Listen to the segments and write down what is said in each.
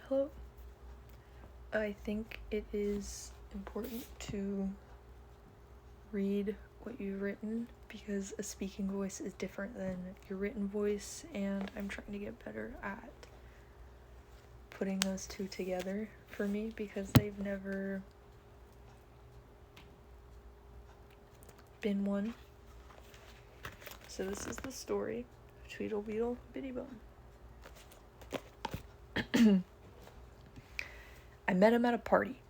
Hello. I think it is important to read what you've written because a speaking voice is different than your written voice, and I'm trying to get better at putting those two together for me because they've never been one. So this is the story of Tweedle Beetle Bitty Bum. I met him at a party.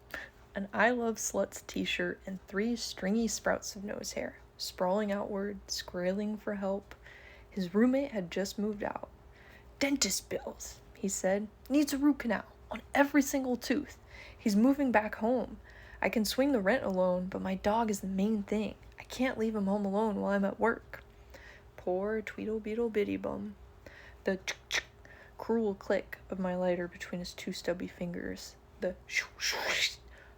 An I Love Sluts t-shirt and 3 stringy sprouts of nose hair, sprawling outward, squealing for help. His roommate had just moved out. "Dentist bills," he said. "Needs a root canal on every single tooth. He's moving back home. I can swing the rent alone, but my dog is the main thing. I can't leave him home alone while I'm at work." Poor Tweedle Beetle Bitty Bum. The cruel click of my lighter between his 2 stubby fingers. The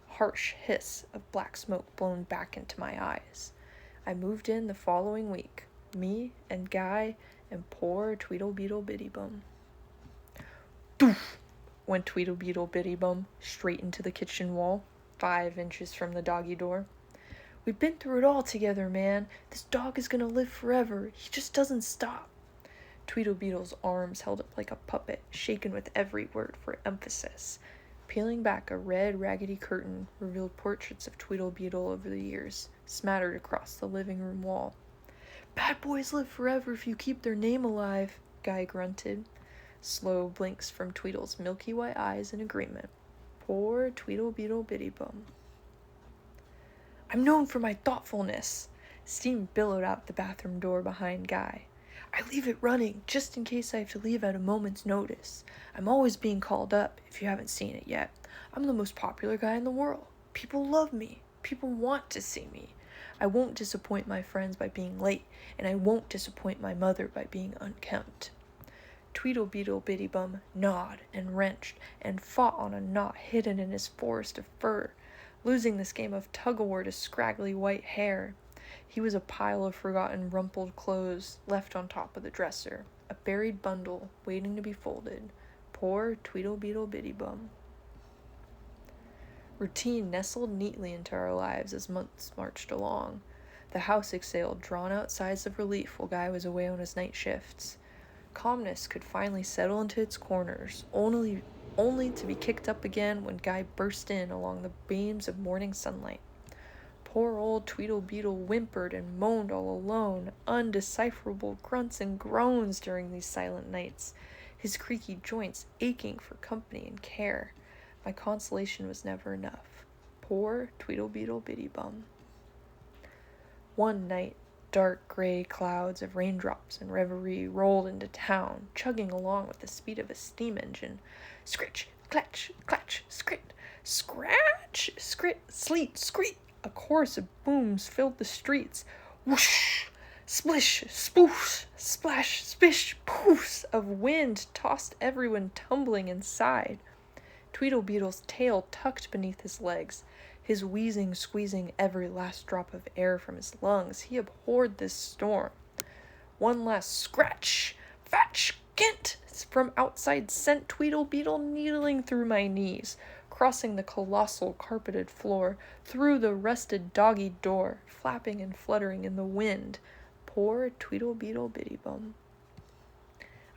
harsh hiss of black smoke blown back into my eyes. I moved in the following week. Me and Guy and poor Tweedle Beetle Bitty Bum. Doof! Went Tweedle Beetle Bitty Bum straight into the kitchen wall, 5 inches from the doggy door. "We've been through it all together, man. This dog is gonna live forever. He just doesn't stop." Tweedle Beetle's arms held up like a puppet, shaken with every word for emphasis. Peeling back a red, raggedy curtain revealed portraits of Tweedle Beetle over the years, smattered across the living room wall. "Bad boys live forever if you keep their name alive," Guy grunted. Slow blinks from Tweedle's milky white eyes in agreement. Poor Tweedle Beetle Bitty Bum. "I'm known for my thoughtfulness." Steam billowed out the bathroom door behind Guy. "I leave it running just in case I have to leave at a moment's notice. I'm always being called up, if you haven't seen it yet. I'm the most popular guy in the world. People love me. People want to see me. I won't disappoint my friends by being late, and I won't disappoint my mother by being unkempt." Tweedle Beetle Bitty Bum gnawed and wrenched and fought on a knot hidden in his forest of fur, losing this game of tug-of-war to scraggly white hair. He was a pile of forgotten rumpled clothes left on top of the dresser, a buried bundle waiting to be folded. Poor Tweedle Beetle Bitty Bum. Routine nestled neatly into our lives as months marched along. The house exhaled drawn-out sighs of relief while Guy was away on his night shifts. Calmness could finally settle into its corners, only to be kicked up again when Guy burst in along the beams of morning sunlight. Poor old Tweedle Beetle whimpered and moaned all alone, undecipherable grunts and groans during these silent nights, his creaky joints aching for company and care. My consolation was never enough. Poor Tweedle Beetle Bitty Bum. One night, dark gray clouds of raindrops and reverie rolled into town, chugging along with the speed of a steam engine. Scritch, clatch, clatch, scrit, scratch, scrit, sleet, screet. A chorus of booms filled the streets. Whoosh, splish, spoosh, splash, spish, poofs of wind tossed everyone tumbling inside. Tweedle Beetle's tail tucked beneath his legs, his wheezing squeezing every last drop of air from his lungs. He abhorred this storm. One last scratch, fatch, Kent from outside sent Tweedle Beetle needling through my knees, crossing the colossal carpeted floor, through the rusted doggy door, flapping and fluttering in the wind. Poor Tweedle Beetle Bitty Bum.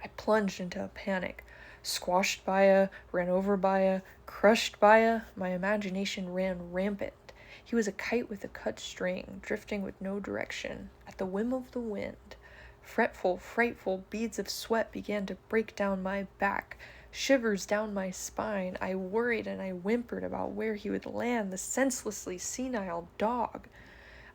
I plunged into a panic. Squashed by a, ran over by a, crushed by a, my imagination ran rampant. He was a kite with a cut string, drifting with no direction, at the whim of the wind. Fretful, frightful beads of sweat began to break down my back, shivers down my spine. I worried and I whimpered about where he would land, the senselessly senile dog.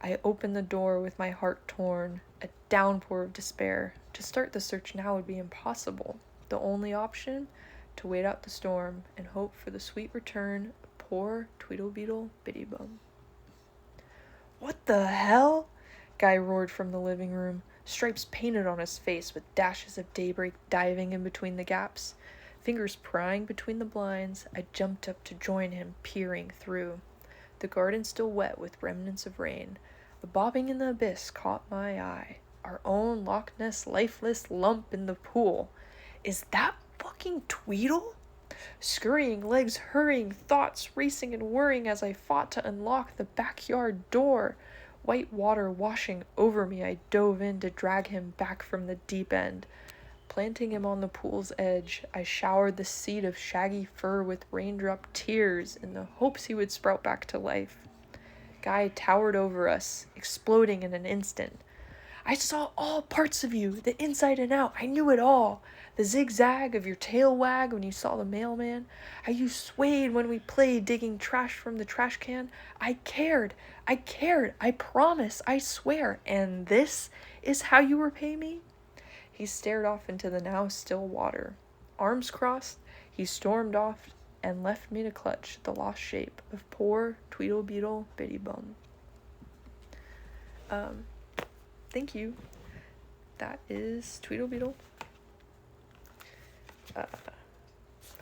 I opened the door with my heart torn, a downpour of despair. To start the search now would be impossible. The only option? To wait out the storm and hope for the sweet return of poor Tweedle Beetle Bitty Bum. "What the hell?" Guy roared from the living room, stripes painted on his face with dashes of daybreak diving in between the gaps. Fingers prying between the blinds, I jumped up to join him, peering through. The garden still wet with remnants of rain. The bobbing in the abyss caught my eye. Our own Loch Ness lifeless lump in the pool. "Is that fucking Tweedle?" Scurrying legs hurrying, thoughts racing and whirring as I fought to unlock the backyard door. White water washing over me, I dove in to drag him back from the deep end. Planting him on the pool's edge, I showered the seed of shaggy fur with raindrop tears in the hopes he would sprout back to life. Guy towered over us, exploding in an instant. I saw all parts of you, the inside and out. I knew it all. The zigzag of your tail wag when you saw the mailman. How you swayed when we played digging trash from the trash can. I cared. I promise. I swear. And this is how you repay me? He stared off into the now still water. Arms crossed, he stormed off and left me to clutch the lost shape of poor Tweedle Beetle Bitty Bum. Thank you. That is Tweedle Beetle.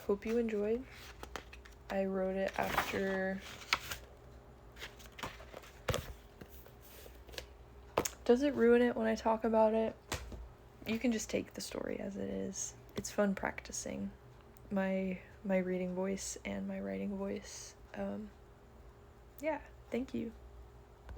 Hope you enjoyed. I wrote it after... Does it ruin it when I talk about it? You can just take the story as it is. It's fun practicing my reading voice and my writing voice. Yeah, thank you.